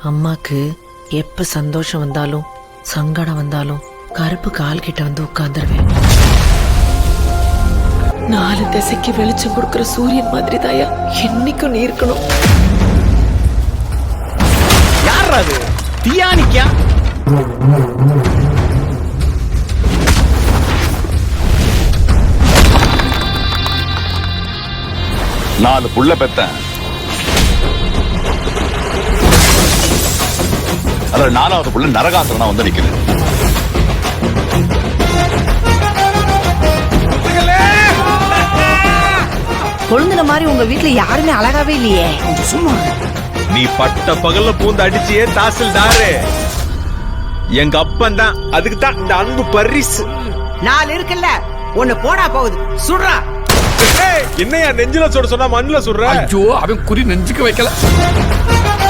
அம்மாக்கு எப்ப சந்தோஷம் வந்தாலும் சங்கடம் வந்தாலும் கருப்பு கால் கிட்ட வந்து உட்கார்ந்துருவேன். 4 திசைக்கு வெளிச்சம் கொடுக்கிற சூரியன் மாதிரி தாயா என்னைக்கும் நீ இருக்கணும். யார் அது? தியானிக்கா? நாலு புள்ள பெத்தேன். அதுல 4வது புள்ள நரகாசுரனா வந்து நிக்கிறேன். கொழுந்துன மாதிரி உங்க வீட்டுல யாருமே அழகாவே இல்லையே. சும்மா நீ பட்ட பகல்ல பூந்து அடிச்சியே தாசில்தாரு. எங்க அப்பன் தான். அதுக்கு தான் இந்த அன்பு பரிசு. 4 இருக்குல்ல, ஒண்ணு போடா போகுது. சுடுறா. என்னையா நெஞ்சில சுட சொன்னா மண்ணுல சுடுற? ஐயோ, அவன் குறி நெஞ்சுக்கு வைக்கல.